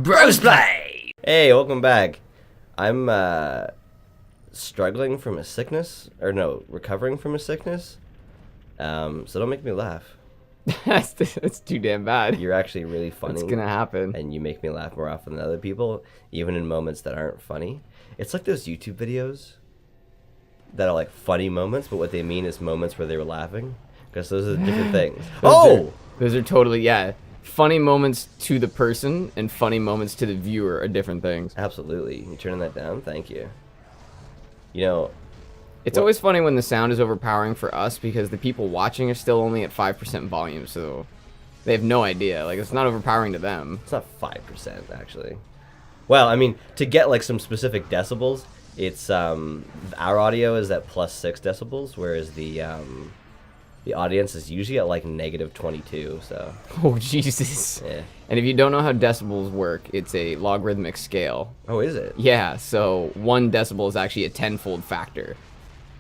Brosplay! Hey, welcome back. I'm struggling from a sickness, or no, recovering from a sickness. So don't make me laugh. That's too damn bad. You're actually really funny. It's gonna happen. And you make me laugh more often than other people, even in moments that aren't funny. It's like those YouTube videos that are like funny moments, but what they mean is moments where they were laughing. Because those are different things. Those are totally, yeah. Funny moments to the person and funny moments to the viewer are different things. Absolutely. You turning that down? Thank you. You know, it's always funny when the sound is overpowering for us because the people watching are still only at 5% volume, so they have no idea. Like, it's not overpowering to them. It's not 5%, actually. Well, I mean, to get, like, some specific decibels, it's, our audio is at +6 decibels, whereas the audience is usually at, like, -22, so. Oh, Jesus. Yeah. And if you don't know how decibels work, it's a logarithmic scale. Oh, is it? Yeah, so 1 decibel is actually a 10-fold factor.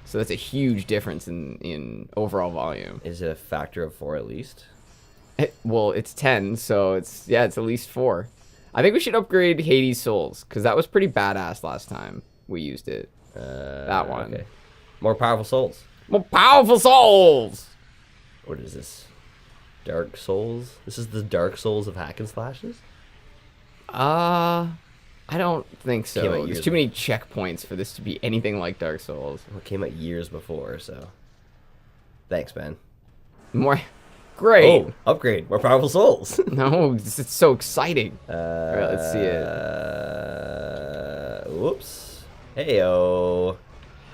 So that's a huge difference in overall volume. Is it a factor of 4 at least? Well, it's 10, so it's at least 4. I think we should upgrade Hades' Souls, because that was pretty badass last time we used it. That one. Okay. More powerful souls. More powerful souls! What is this? Dark Souls? This is the Dark Souls of hack and slashes? I don't think Came so. out There's years too many checkpoints for this to be anything like Dark Souls. Well, it came out years before, so. Thanks, man. More... Great! Oh, upgrade. More powerful souls. No, it's so exciting. Alright, let's see it. Whoops. Heyo.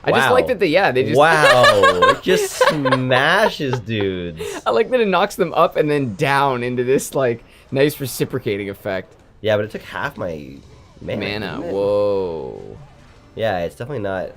I just like that they just... Wow, it just smashes dudes. I like that it knocks them up and then down into this, like, nice reciprocating effect. Yeah, but it took half my mana. Whoa. Yeah, it's definitely not...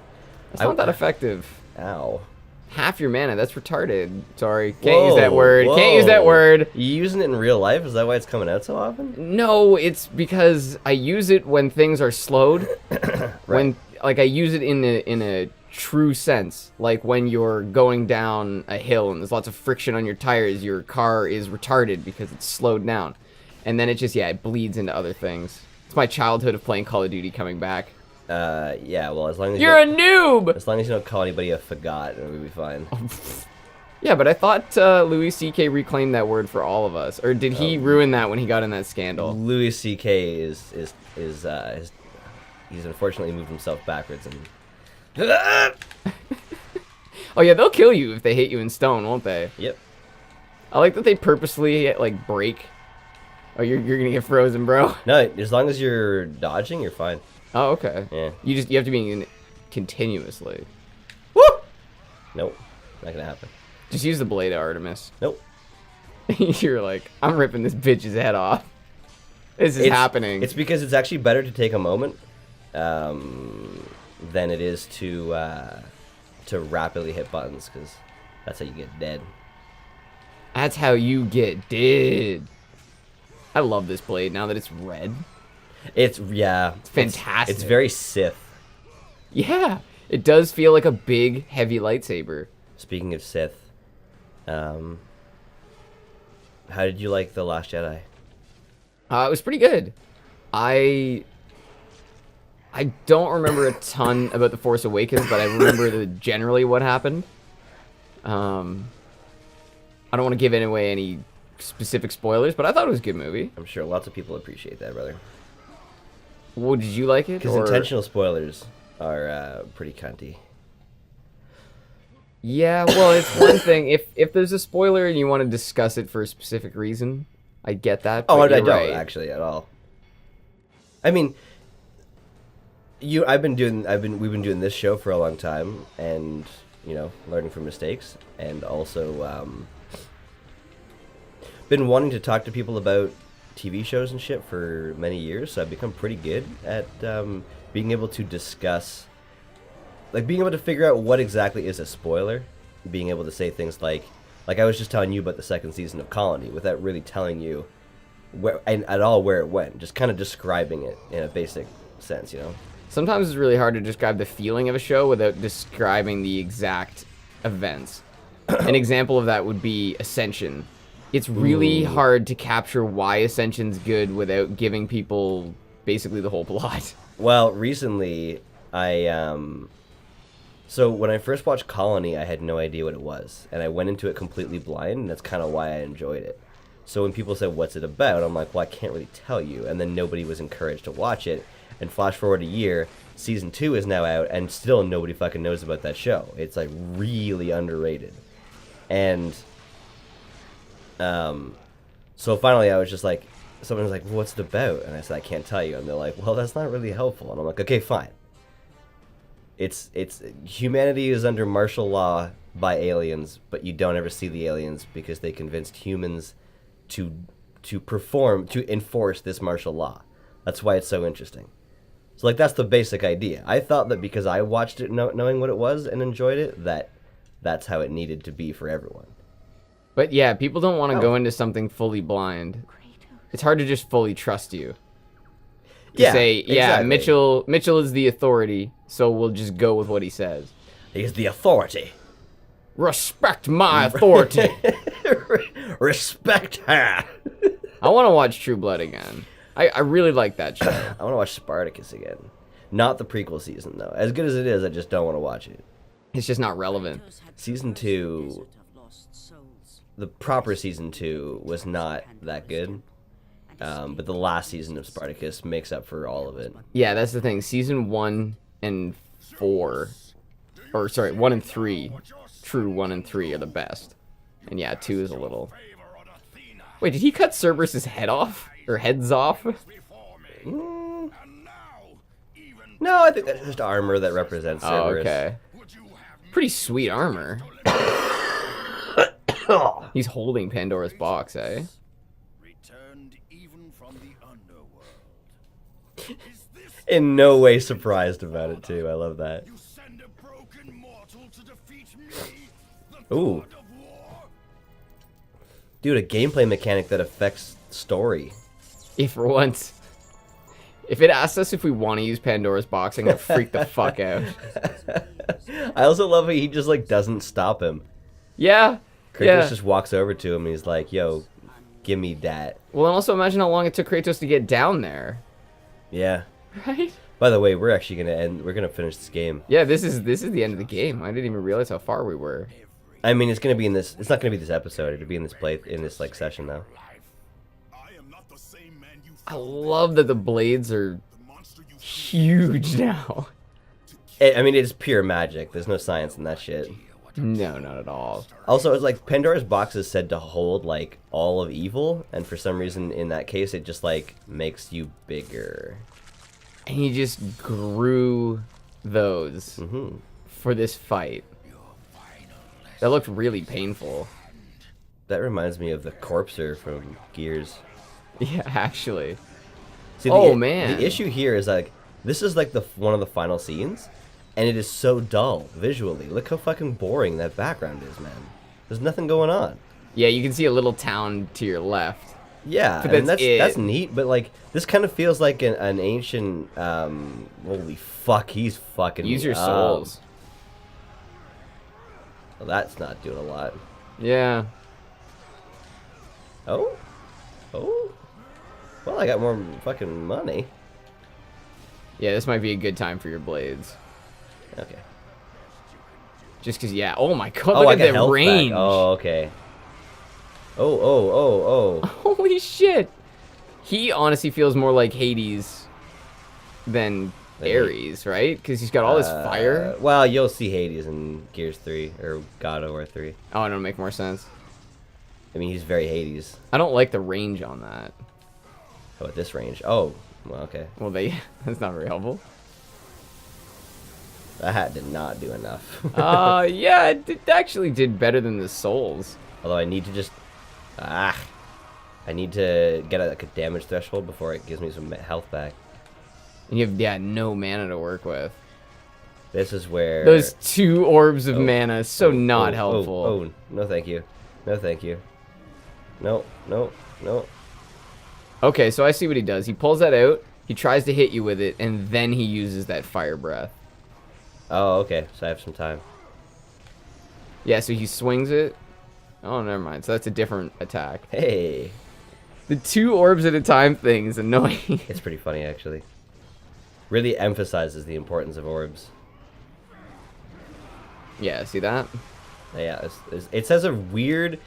It's not that effective. Ow. Half your mana, that's retarded. Sorry, can't use that word. Whoa. Can't use that word. You using it in real life? Is that why it's coming out so often? No, it's because I use it when things are slowed. Right. When, like, I use it in a true sense. Like when you're going down a hill and there's lots of friction on your tires, your car is retarded because it's slowed down. And then it just, it bleeds into other things. It's my childhood of playing Call of Duty coming back. Yeah, well, as long as You're a noob! As long as you don't call anybody a fagot, we'll be fine. Yeah, but I thought Louis C.K. reclaimed that word for all of us. Or did he ruin that when he got in that scandal? Louis C.K. is he's unfortunately moved himself backwards and... Oh yeah, they'll kill you if they hit you in stone, won't they? Yep. I like that they purposely, like, break. Oh, you're gonna get frozen, bro. No, as long as you're dodging, you're fine. Oh, okay. Yeah. You have to be in continuously. Woo! Nope. Not gonna happen. Just use the blade of Artemis. Nope. You're like, I'm ripping this bitch's head off. This is happening. It's because it's actually better to take a moment than it is to rapidly hit buttons, because that's how you get dead. That's how you get dead. I love this blade now that it's red. It's fantastic. It's very Sith. Yeah, it does feel like a big, heavy lightsaber. Speaking of Sith, how did you like The Last Jedi? It was pretty good. I don't remember a ton about The Force Awakens, but I remember generally what happened. I don't want to give away any specific spoilers, but I thought it was a good movie. I'm sure lots of people appreciate that, brother. Well, did you like it? Because intentional spoilers are pretty cunty. Yeah, well, it's one thing. If there's a spoiler and you want to discuss it for a specific reason, I get that. Oh, I don't right. actually at all. I mean, we've been doing this show for a long time, and learning from mistakes, and also been wanting to talk to people about TV shows and shit for many years, so I've become pretty good at being able to discuss, like being able to figure out what exactly is a spoiler, being able to say things like I was just telling you about the 2nd season of Colony without really telling you where it went, just kind of describing it in a basic sense, Sometimes it's really hard to describe the feeling of a show without describing the exact events. An example of that would be Ascension. it's really Ooh. hard to capture why Ascension's good without giving people basically the whole plot. Well, recently, so when I first watched Colony, I had no idea what it was, and I went into it completely blind, and that's kind of why I enjoyed it. So when people said, "What's it about?" I'm like, "Well, I can't really tell you," and then nobody was encouraged to watch it. And flash forward a year, season 2 is now out, and still nobody fucking knows about that show. It's like really underrated. And so finally I was just like, someone was like, well, what's it about? And I said, I can't tell you. And they're like, well, that's not really helpful. And I'm like, okay, fine. It's humanity is under martial law by aliens, but you don't ever see the aliens because they convinced humans to enforce this martial law. That's why it's so interesting. So like that's the basic idea. I thought that because I watched it knowing what it was and enjoyed it, that's how it needed to be for everyone. But yeah, people don't want to go into something fully blind. It's hard to just fully trust you. To say, yeah, exactly. Mitchell is the authority, so we'll just go with what he says. He's the authority. Respect my authority. Respect her. I want to watch True Blood again. I really like that show. I want to watch Spartacus again. Not the prequel season, though. As good as it is, I just don't want to watch it. It's just not relevant. Season 2, the proper season 2 was not that good. But the last season of Spartacus makes up for all of it. Yeah, that's the thing. Season 1 and 4, or sorry, 1 and 3, true 1 and 3 are the best. And yeah, 2 is a little... Wait, did he cut Cerberus' head off? Or heads off? No, I think that's just armor that represents Cerberus. Oh, okay. Pretty sweet armor. He's holding Pandora's box, eh? In no way surprised about it, too. I love that. Ooh. Dude, a gameplay mechanic that affects story. If for once. If it asks us if we want to use Pandora's box, I'm gonna freak the fuck out. I also love how he just, like, doesn't stop him. Yeah. Kratos just walks over to him and he's like, yo, give me that. Well, and also imagine how long it took Kratos to get down there. Yeah. Right? By the way, we're actually gonna finish this game. Yeah, this is the end of the game. I didn't even realize how far we were. I mean, it's not gonna be this episode. It'll be in this like session though. I love that the blades are huge now. I mean, it's pure magic. There's no science in that shit. No, not at all. Also, it's like Pandora's box is said to hold like all of evil, and for some reason in that case it just like makes you bigger. And he just grew those for this fight. That looked really painful. That reminds me of the Corpser from Gears. Yeah, actually. See, man. The issue here is like this is like one of the final scenes, and it is so dull visually. Look how fucking boring that background is, man. There's nothing going on. Yeah, you can see a little town to your left. Yeah, but that's neat, but like this kind of feels like an ancient. Holy fuck, he's fucking. Use your souls. Well, that's not doing a lot. Yeah. Oh. Well, I got more fucking money. Yeah, this might be a good time for your blades. Okay. Just because, yeah. Oh my god, look at that range. Back. Oh, okay. Oh. Holy shit. He honestly feels more like Hades than Ares, right? Because he's got all this fire. Well, you'll see Hades in Gears 3, or God of War 3. Oh, it'll make more sense. I mean, he's very Hades. I don't like the range on that. How about this range? Oh, well, okay. Well, that's not very helpful. That hat did not do enough. Yeah, it actually did better than the souls. Although I need to just... I need to get like a damage threshold before it gives me some health back. And you have, no mana to work with. This is where... Those 2 orbs of mana, so not helpful. Oh, no thank you. No thank you. No. Okay, so I see what he does. He pulls that out, he tries to hit you with it, and then he uses that fire breath. Oh, okay. So I have some time. Yeah, so he swings it, Oh, never mind. So that's a different attack. Hey. The 2 orbs at a time thing is annoying. It's pretty funny, actually. Really emphasizes the importance of orbs. Yeah, see that? Yeah, it has a weird,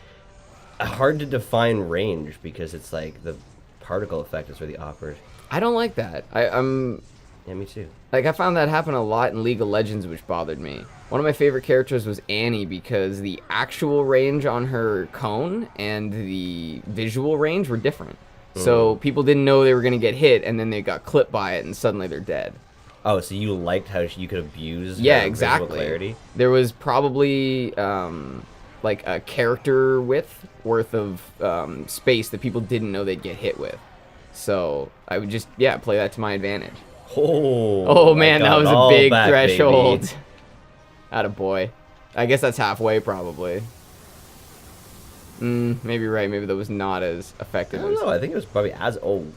hard to define range because it's like the particle effect is really awkward. I don't like that. I'm Yeah, me too. like, I found that happen a lot in League of Legends, which bothered me. One of my favorite characters was Annie because the actual range on her cone and the visual range were different. So people didn't know they were going to get hit, and then they got clipped by it, and suddenly they're dead. Oh, so you liked how you could abuse Yeah, her visual exactly. clarity? There was probably like a character width worth of space that people didn't know they'd get hit with. So I would just, yeah, play that to my advantage. Oh, Man, I that got was it a all big back, threshold. baby. Attaboy. I guess that's halfway, probably. Maybe right. Maybe that was not as I effective. don't know. I think it was probably as old.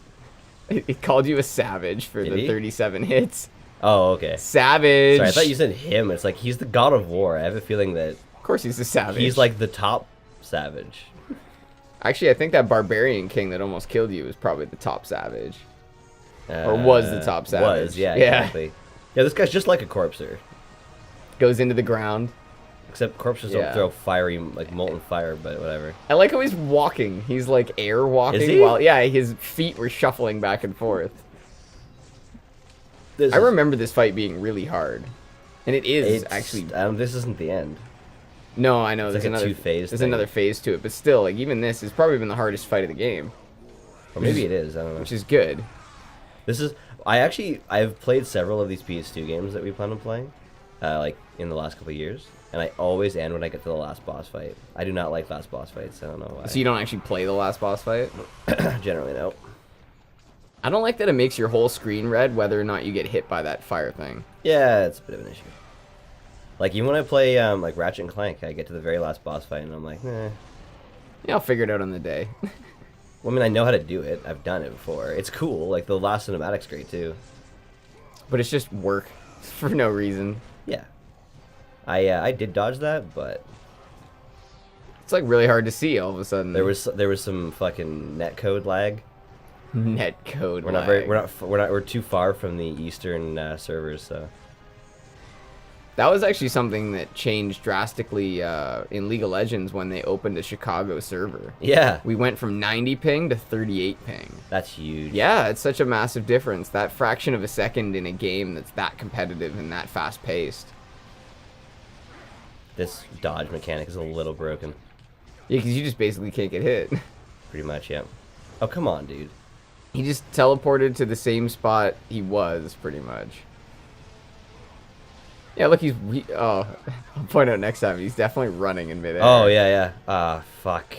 It called you a savage for Did the he? 37 hits. Oh, okay. Savage. Sorry, I thought you said him. It's like he's the god of war. I have a feeling that Of course he's a savage. he's like the top savage. Actually, I think that barbarian king that almost killed you was probably the top savage. Or was the top savage. Was, yeah, Yeah. exactly. Yeah, this guy's just like a corpser. Goes into the ground. Except corpses Yeah. don't throw fiery, like molten fire, but whatever. I like how he's walking. He's like air walking. Is he? While, yeah, his feet were shuffling back and forth. This I is- remember this fight being really hard. And it is it's, actually. This isn't the end. No, I know. It's There's like a another two-phase There's thing. another phase to it, but still, like even this has probably been the hardest fight of the game, Or maybe it is. I don't know. which is good. This is. I've played several of these PS2 games that we plan on playing, like in the last couple of years, and I always end when I get to the last boss fight. I do not like last boss fights. I don't know why. So you don't actually play the last boss fight. Generally, no. I don't like that it makes your whole screen red whether or not you get hit by that fire thing. Yeah, it's a bit of an issue. Like even when I play like Ratchet and Clank, I get to the very last boss fight and I'm like, eh. Yeah, I'll figure it out on the day. Well, I mean, I know how to do it. I've done it before. It's cool. Like the last cinematic's great too. But it's just work for no reason. Yeah. I did dodge that, but It's like really hard to see all of a sudden. there was some fucking netcode lag. net code. We're too far from the eastern servers, so. That was actually something that changed drastically in League of Legends when they opened a Chicago server. Yeah, We went from 90 ping to 38 ping. that's huge. Yeah, it's such a massive difference. That fraction of a second in a game that's that competitive and that fast paced. This dodge mechanic is a little broken. Yeah, because you just basically can't get hit. Pretty much, yeah. Oh, come on, dude. He just teleported to the same spot he was, pretty much. Yeah, look, oh, I'll point out next time, he's definitely running in midair. Oh, yeah, yeah. Ah, fuck.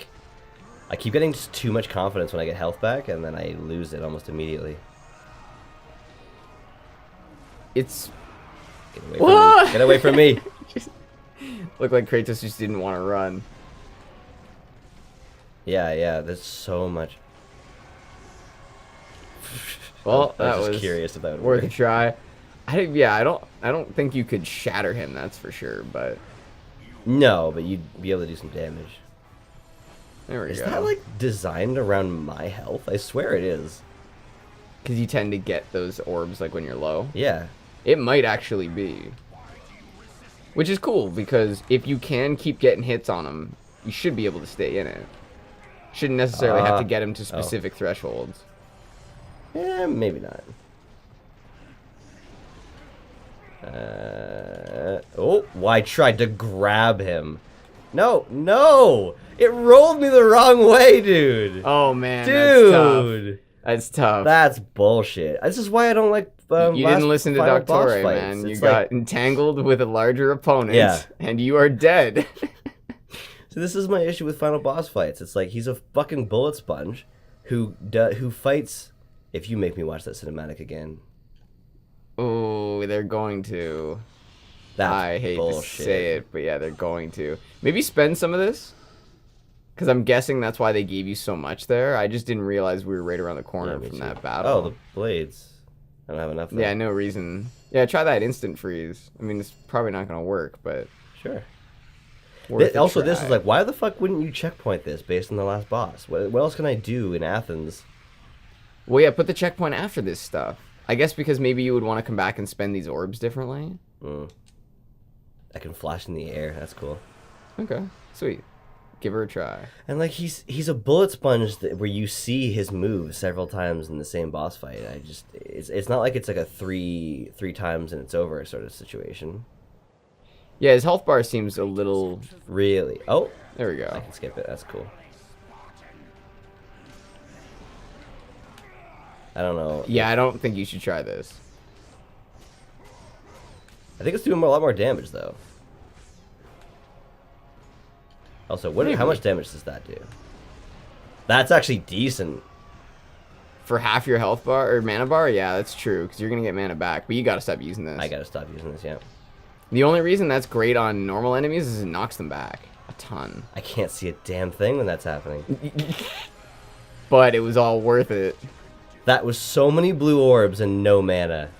I keep getting just too much confidence when I get health back, and then I lose it almost immediately. It's... Get away from me. Get away from me. Looked like Kratos just didn't want to run. Yeah, yeah, there's so much. Well, I that was was just curious if that would worth a work. try. I don't think you could shatter him, that's for sure, but... No, but you'd be able to do some damage. There we Is go. that, like, designed around my health? I swear it is. Because you tend to get those orbs, like, when you're low. Yeah. It might actually be. Which is cool, because if you can keep getting hits on him, you should be able to stay in it. Shouldn't necessarily have to get him to specific thresholds. Eh, maybe not. Oh, I tried to grab him. No, no! It rolled me the wrong way, dude! Oh, man, Dude! that's tough. That's bullshit. This is why I don't like You didn't listen to final boss Doctore, fights. man. You It's got like, entangled with a larger opponent, Yeah. and you are dead. so this is my issue with final boss fights. It's like he's a fucking bullet sponge who fights. If you make me watch that cinematic again, Oh, they're going to. that's I hate bullshit. to say it, but yeah, they're going to. Maybe spend some of this? Because I'm guessing that's why they gave you so much there. I just didn't realize we were right around the corner Yeah, me from too. that battle. Oh, the blades. I don't have enough. Though. Yeah, no reason. Yeah, try that instant freeze. I mean, it's probably not going to work, but... Sure. Also, this is like, why the fuck wouldn't you checkpoint this based on the last boss? What else can I do in Athens? Well, yeah, put the checkpoint after this stuff. I guess because maybe you would want to come back and spend these orbs differently. I can flash in the air. That's cool. Okay, sweet. Give her a try. And like he's a bullet sponge where you see his moves several times in the same boss fight. It's not like it's like a three times and it's over sort of situation. Yeah, his health bar seems a little... Really? Oh, there we go. I can skip it. That's cool. I don't know. Yeah, I don't think you should try this. I think it's doing a lot more damage though. Also, how much damage does that do? That's actually decent. For half your health bar or mana bar? Yeah, that's true, because you're going to get mana back, but you got to stop using this. I got to stop using this, yeah. The only reason that's great on normal enemies is it knocks them back a ton. I can't see a damn thing when that's happening. But it was all worth it. That was so many blue orbs and no mana.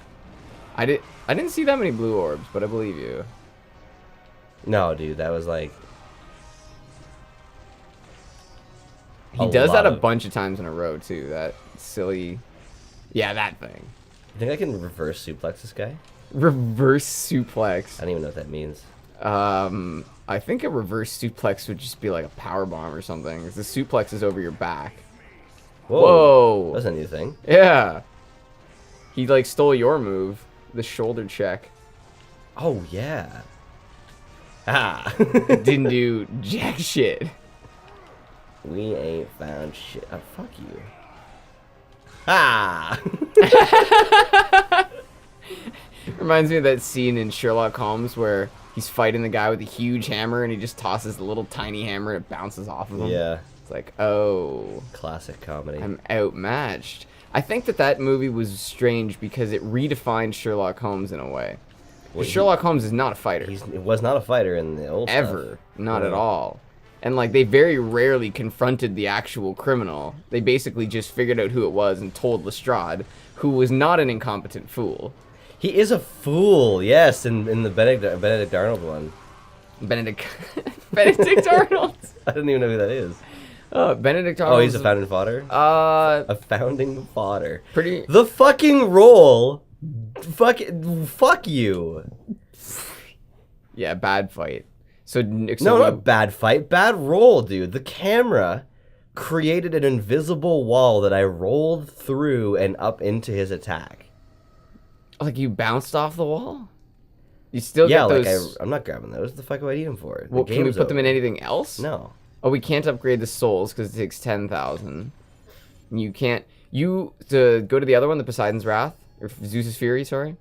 I didn't see that many blue orbs, but I believe you. No, dude, that was like... He does that a bunch of times in a row, too. That silly... Yeah, that thing. You think I can reverse suplex this guy? Reverse suplex. I don't even know what that means. I think a reverse suplex would just be like a power bomb or something. 'Cause the suplex is over your back. Whoa. That's a new thing. Yeah. He like stole your move, the shoulder check. Oh yeah. Ah. Didn't do jack shit. We ain't found shit. Oh, fuck you. Ah. Reminds me of that scene in Sherlock Holmes where he's fighting the guy with the huge hammer and he just tosses the little tiny hammer and it bounces off of him. Yeah. It's like, oh. Classic comedy. I'm outmatched. I think that movie was strange because it redefined Sherlock Holmes in a way. Well, Sherlock Holmes is not a fighter. He was not a fighter in the old Ever. stuff. Not at all. And like they very rarely confronted the actual criminal. They basically just figured out who it was and told Lestrade, who was not an incompetent fool. He is a fool, yes, in the Benedict Arnold one. Benedict Arnold. I don't even know who that is. Benedict Arnold. Oh, he's a founding fodder? A founding fodder. Pretty. The fucking role. Fuck you. Yeah, bad fight. So no, not bad fight. Bad roll, dude. The camera created an invisible wall that I rolled through and up into his attack. Like you bounced off the wall? You still get those... like I'm not grabbing those. The fuck do I need them for? Well, can we put them in anything else? No. Oh, we can't upgrade the souls because it takes 10,000. You can't... to go to the other one, the Poseidon's Wrath, or Zeus's Fury, sorry.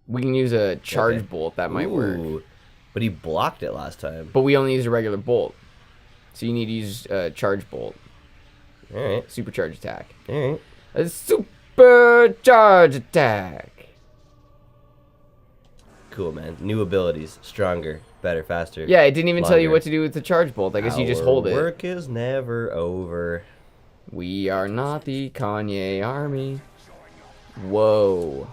We can use a charge bolt. That might work. But he blocked it last time. But we only use a regular bolt. So you need to use a charge bolt. Alright. Supercharge attack. Alright. A supercharge attack. Cool, man. New abilities. Stronger. Better. Faster. Yeah, it didn't even tell you longer. what to do with the charge bolt. I guess you just hold it. Work is never over. We are not the Kanye army. Whoa.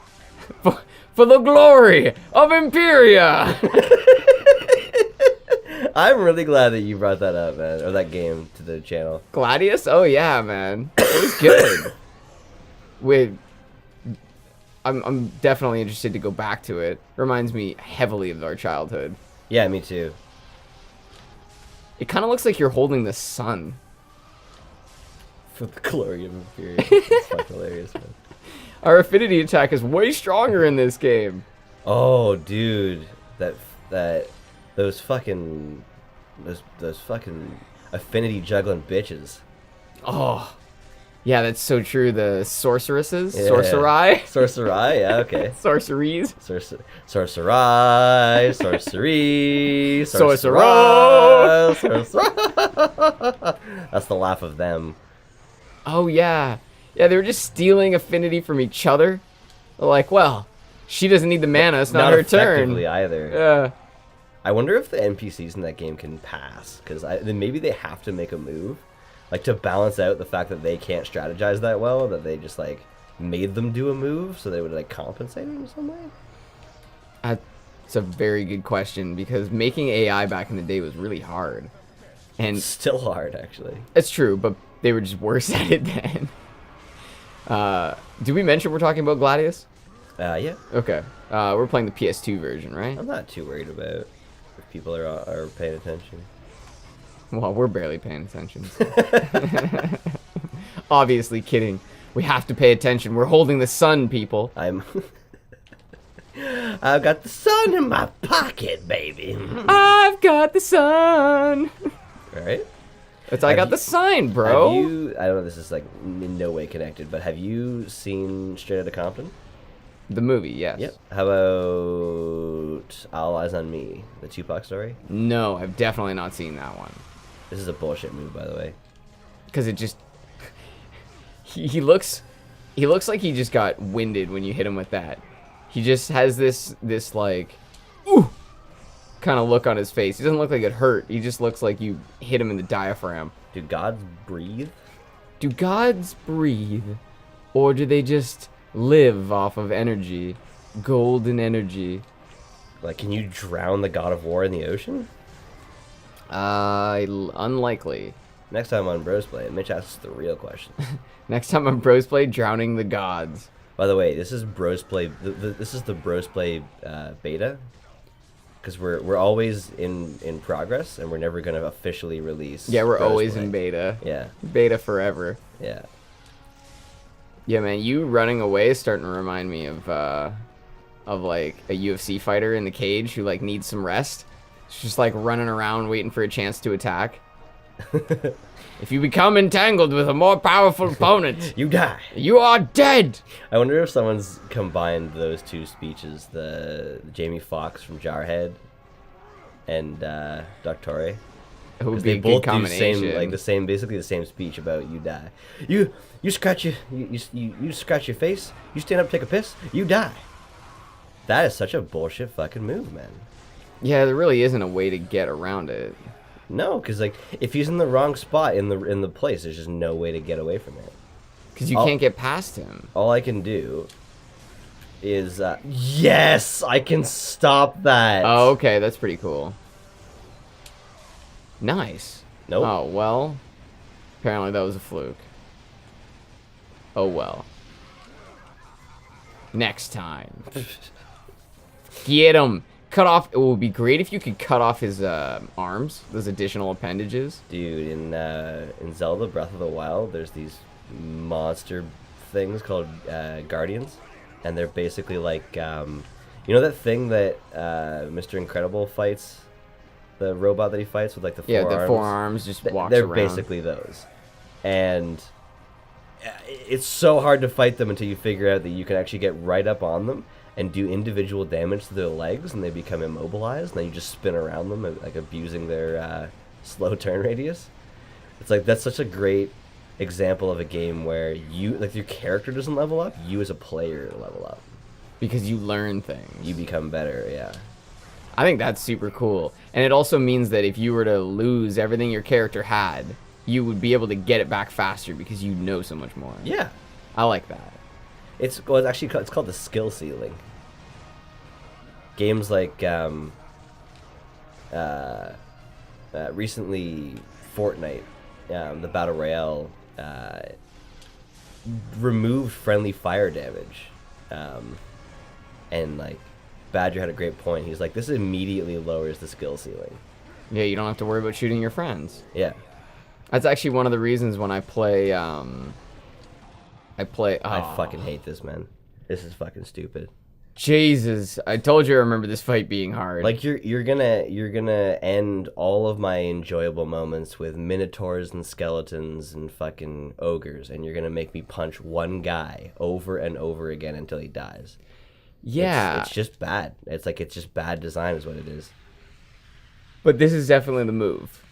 For the glory of Imperia! I'm really glad that you brought that up, man. Or that game to the channel. Gladius? Oh yeah, man. It was good. I'm definitely interested to go back to it. Reminds me heavily of our childhood. Yeah, me too. It kind of looks like you're holding the sun. For the glory of Imperia. It's fucking hilarious, man. Our affinity attack is way stronger in this game. Oh, dude. Those fucking affinity juggling bitches. Oh. Yeah, that's so true. The sorceresses? Yeah. Sorcerai? Sorcerai? Yeah, okay. Sorceries? Sorcerai, sorcery, Sorcerai. That's the laugh of them. Oh, yeah. Yeah, they were just stealing affinity from each other. They're like, well, she doesn't need the mana. It's not her turn. Either. Yeah. I wonder if the NPCs in that game can pass. Because then maybe they have to make a move. Like, to balance out the fact that they can't strategize that well. That they just, like, made them do a move. So they would, like, compensate them in some way. It's a very good question because making AI back in the day was really hard. And Still hard, actually. it's true, but they were just worse at it then. Did we mention we're talking about Gladius? Yeah. Okay. We're playing the PS2 version, right? I'm not too worried about if people are paying attention. Well, we're barely paying attention. So. Obviously kidding. We have to pay attention. We're holding the sun, people. I've got the sun in my pocket, baby. I've got the sun. Right? I got the sign, bro. Have you, I don't know, this is like in no way connected, but have you seen Straight Outta Compton? The movie, yes. Yep. How about All Eyes on Me, the Tupac story? No, I've definitely not seen that one. This is a bullshit move, by the way. Because it just... He looks like he just got winded when you hit him with that. He just has this like... Ooh! Kind of look on his face. He doesn't look like it hurt. He just looks like you hit him in the diaphragm. Do gods breathe? Do gods breathe? Or do they just live off of energy? Golden energy. Like, can you drown the god of war in the ocean? Unlikely. Next time on Brosplay, Mitch asks the real question. Next time on Brosplay, drowning the gods. By the way, this is Brosplay. This is the Brosplay beta, because we're always in progress, and we're never gonna officially release. Yeah, we're Brosplay. always in beta. Yeah. Beta forever. Yeah. Yeah, man, you running away is starting to remind me of like a UFC fighter in the cage who like needs some rest. It's just like running around waiting for a chance to attack. If you become entangled with a more powerful opponent, You die. you are dead. I wonder if someone's combined those two speeches, the Jamie Foxx from Jarhead and Doctore. It would They be a both good combination. do basically the same speech about you die. You scratch you scratch your face. You stand up, take a piss. You die. That is such a bullshit fucking move, man. Yeah, there really isn't a way to get around it. No, because like if he's in the wrong spot in the place, there's just no way to get away from it. Because you can't get past him. All I can do is yes, I can stop that. Oh, okay, that's pretty cool. Nice. Nope. Oh, well. Apparently that was a fluke. Oh, well. Next time. Get him. Cut off. It would be great if you could cut off his arms, those additional appendages. Dude, in Zelda Breath of the Wild, there's these monster things called guardians, and they're basically like, you know that thing that Mr. Incredible fights, the robot that he fights with like the four arms? Yeah, the four arms just walks They're around. basically those, and it's so hard to fight them until you figure out that you can actually get right up on them and do individual damage to their legs, and they become immobilized, and then you just spin around them, like abusing their slow turn radius. It's like, that's such a great example of a game where you, like, your character doesn't level up, you as a player level up. Because you learn things. You become better, yeah. I think that's super cool. And it also means that if you were to lose everything your character had, you would be able to get it back faster because you know so much more. Yeah. I like that. It's actually it's called the skill ceiling. Games like recently Fortnite, the Battle Royale, removed friendly fire damage, and like Badger had a great point. He's like, this immediately lowers the skill ceiling. Yeah, you don't have to worry about shooting your friends. Yeah. That's actually one of the reasons when I play I fucking hate this, man. This is fucking stupid. Jesus, I told you I remember this fight being hard. Like you're gonna end all of my enjoyable moments with minotaurs and skeletons and fucking ogres, and you're gonna make me punch one guy over and over again until he dies. Yeah. It's just bad. It's just bad design is what it is. But this is definitely the move.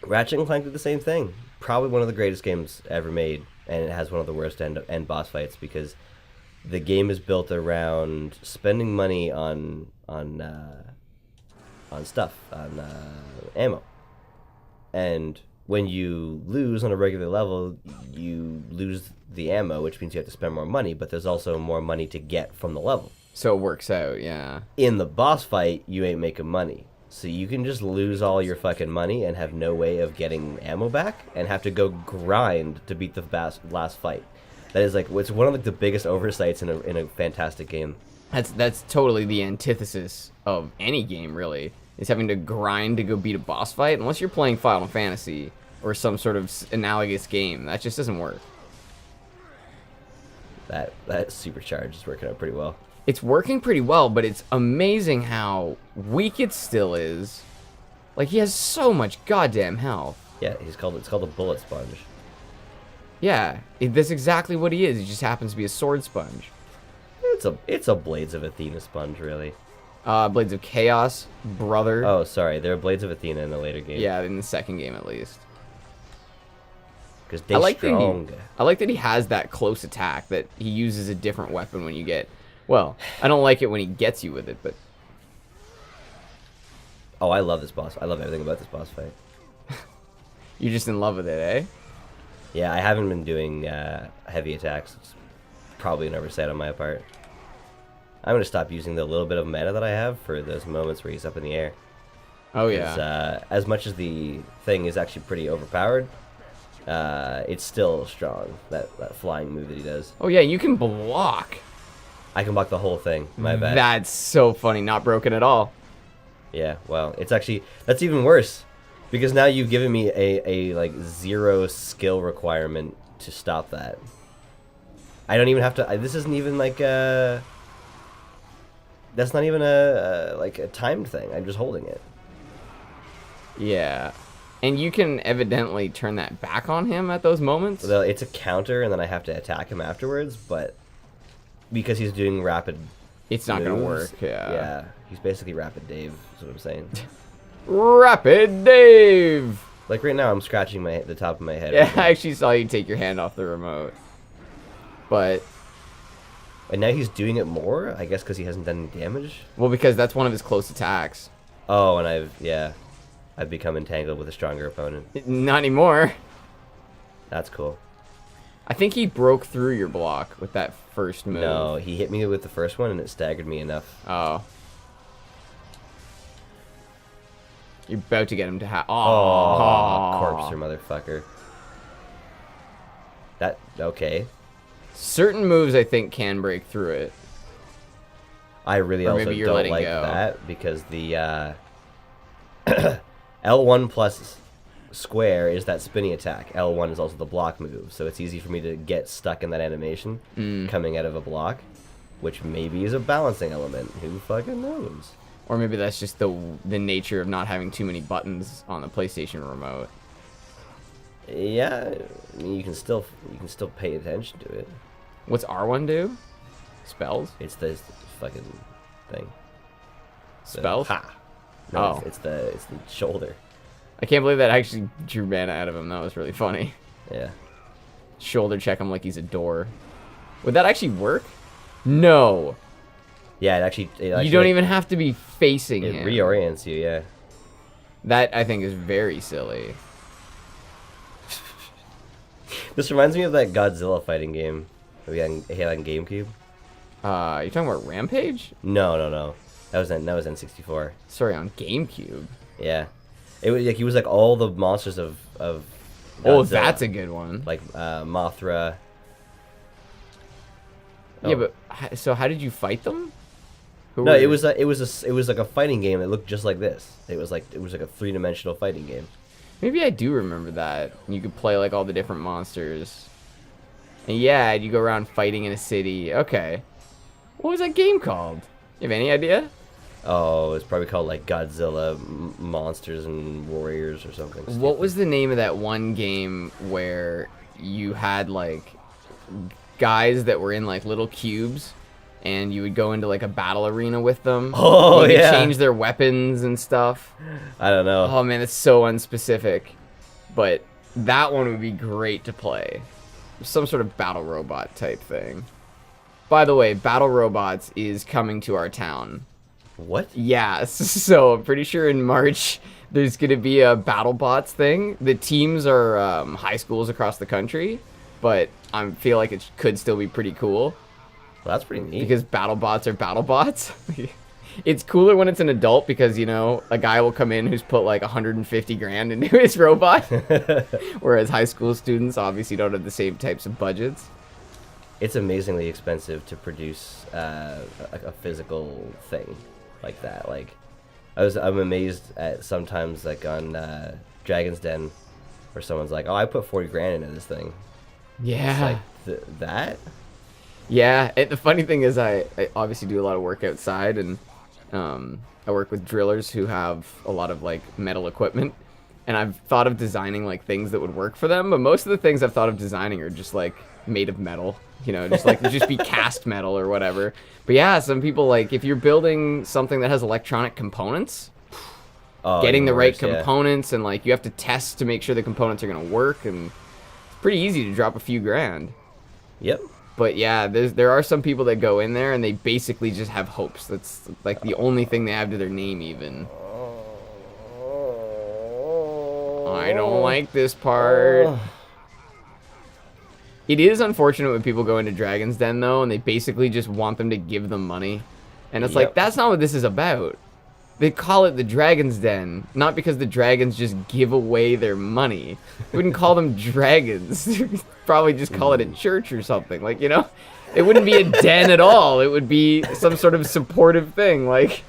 Ratchet and Clank did the same thing. Probably one of the greatest games ever made, and it has one of the worst end boss fights because the game is built around spending money on stuff, on ammo, and when you lose on a regular level, you lose the ammo, which means you have to spend more money, but there's also more money to get from the level. So it works out, yeah. In the boss fight, you ain't making money. So you can just lose all your fucking money and have no way of getting ammo back and have to go grind to beat the last fight. That is like, it's one of like the biggest oversights in a fantastic game. That's totally the antithesis of any game, really, is having to grind to go beat a boss fight. Unless you're playing Final Fantasy or some sort of analogous game, that just doesn't work. That supercharge is working out pretty well. It's working pretty well, but it's amazing how weak it still is. Like, he has so much goddamn health. Yeah, it's called a bullet sponge. Yeah, that's exactly what he is. He just happens to be a sword sponge. It's a Blades of Athena sponge, really. Blades of Chaos, brother. Oh, sorry, there are Blades of Athena in the later game. Yeah, in the second game at least. Because they're strong. I like that he has that close attack, that he uses a different weapon when you get... Well, I don't like it when he gets you with it, but... Oh, I love this boss. I love everything about this boss fight. You're just in love with it, eh? Yeah, I haven't been doing heavy attacks. It's probably an oversight on my part. I'm going to stop using the little bit of mana that I have for those moments where he's up in the air. Oh, yeah. As much as the thing is actually pretty overpowered, it's still strong, that flying move that he does. Oh, yeah, you can block. I can block the whole thing, my bad. That's so funny. Not broken at all. Yeah, well, it's actually... That's even worse. Because now you've given me a like, 0 skill requirement to stop that. I don't even have to... this isn't even like a... That's not even like a timed thing. I'm just holding it. Yeah. And you can evidently turn that back on him at those moments? Well, it's a counter, and then I have to attack him afterwards, but... Because he's doing rapid It's not going to work, yeah. Yeah, he's basically Rapid Dave, is what I'm saying. Rapid Dave! Like right now, I'm scratching the top of my head. Yeah, I actually saw you take your hand off the remote. But... And now he's doing it more, I guess because he hasn't done any damage? Well, because that's one of his close attacks. Oh, and I've become entangled with a stronger opponent. Not anymore. That's cool. I think he broke through your block with that first move. No, he hit me with the first one and it staggered me enough. Oh. You're about to get him to have... Oh, corpser motherfucker. Okay. Certain moves, I think, can break through it. I really Or also maybe you're don't letting like go. that because the L1 plus square is that spinny attack. L1 is also the block move, so it's easy for me to get stuck in that animation coming out of a block, which maybe is a balancing element. Who fucking knows? Or maybe that's just the nature of not having too many buttons on the PlayStation remote. Yeah, I mean, you can still pay attention to it. What's R1 do? Spells? It's the fucking thing. Spells? Ha. No, Oh. it's the shoulder. I can't believe that actually drew mana out of him. That was really funny. Yeah. Shoulder check him like he's a door. Would that actually work? No. Yeah, it actually You don't even have to be facing it him. reorients you, yeah. That, I think, is very silly. This reminds me of that Godzilla fighting game that we had on GameCube. You talking about Rampage? No. That was N64. Sorry, on GameCube. Yeah. It was like he was like all the monsters of Godzilla. Oh, that's a good one. Like Mothra. Yeah, but so how did you fight them? No, it was like a fighting game that looked just like this. It was like a 3-dimensional fighting game. Maybe I do remember that. You could play like all the different monsters. And yeah, you go around fighting in a city. Okay. What was that game called? You have any idea? Oh, it's probably called like Godzilla Monsters and Warriors or something. What was the name of that one game where you had like guys that were in like little cubes and you would go into like a battle arena with them? Oh, you could yeah. change their weapons and stuff. I don't know. Oh man, it's so unspecific. But that one would be great to play. Some sort of battle robot type thing. By the way, Battle Robots is coming to our town. What? Yeah, so I'm pretty sure in March there's gonna be a BattleBots thing. The teams are high schools across the country, but I feel like it could still be pretty cool Well, that's pretty neat. because BattleBots are BattleBots. It's cooler when it's an adult because, you know, a guy will come in who's put like 150 grand into his robot, whereas high school students obviously don't have the same types of budgets. It's amazingly expensive to produce a physical thing like that. Like, I'm amazed at sometimes like on Dragon's Den, where someone's like, "Oh, I put 40 grand into this thing." Yeah. It's like that. Yeah, the funny thing is I obviously do a lot of work outside, and I work with drillers who have a lot of like metal equipment, and I've thought of designing like things that would work for them, but most of the things I've thought of designing are just like made of metal, you know, just be cast metal or whatever. But yeah, some people, like, if you're building something that has electronic components, getting the right components, and like you have to test to make sure the components are gonna work, and it's pretty easy to drop a few grand. Yep. But yeah, there are some people that go in there and they basically just have hopes. That's like the only thing they have to their name even. I don't like this part. It is unfortunate when people go into Dragon's Den though, and they basically just want them to give them money. And it's like, that's not what this is about. They call it the Dragon's Den, not because the dragons just give away their money. We wouldn't call them dragons. Probably just call it a church or something. Like, you know, it wouldn't be a den at all. It would be some sort of supportive thing. Like,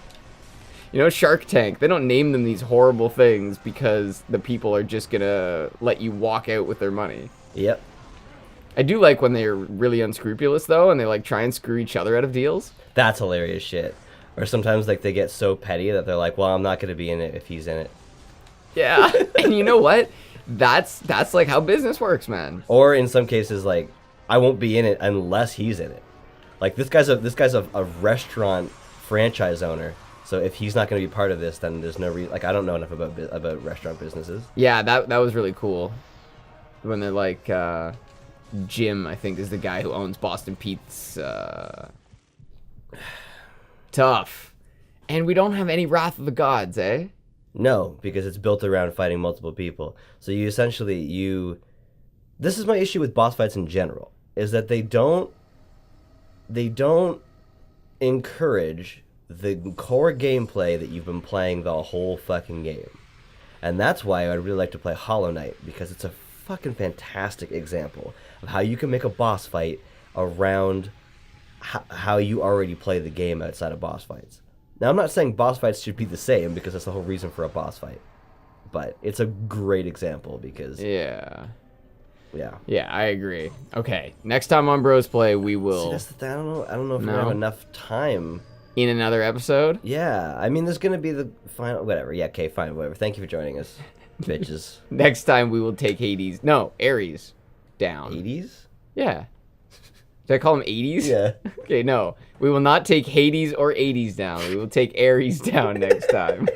you know, Shark Tank. They don't name them these horrible things because the people are just going to let you walk out with their money. Yep. I do like when they're really unscrupulous, though, and they, like, try and screw each other out of deals. That's hilarious shit. Or sometimes, like, they get so petty that they're like, well, I'm not going to be in it if he's in it. Yeah. And you know what? That's like how business works, man. Or in some cases, like, I won't be in it unless he's in it. Like, this guy's a restaurant franchise owner. So if he's not going to be part of this, then there's no reason. Like, I don't know enough about restaurant businesses. Yeah, that was really cool. When they're like, Jim, I think, is the guy who owns Boston Pete's. Tough. And we don't have any Wrath of the Gods, eh? No, because it's built around fighting multiple people. So you essentially, this is my issue with boss fights in general, is that they don't encourage the core gameplay that you've been playing the whole fucking game. And that's why I'd really like to play Hollow Knight, because it's a fucking fantastic example of how you can make a boss fight around how you already play the game outside of boss fights. Now, I'm not saying boss fights should be the same, because that's the whole reason for a boss fight. But it's a great example, because... Yeah. Yeah. Yeah, I agree. Okay, next time on Brosplay, we will... See, that's the thing. I don't know if we have enough time. In another episode? Yeah. I mean, there's going to be the final... Whatever. Yeah, okay, fine, whatever. Thank you for joining us, bitches. Next time, we will take Hades... No, Ares down. Hades? Yeah. Did I call him 80s? Yeah. Okay, no. We will not take Hades or 80s down. We will take Ares down next time.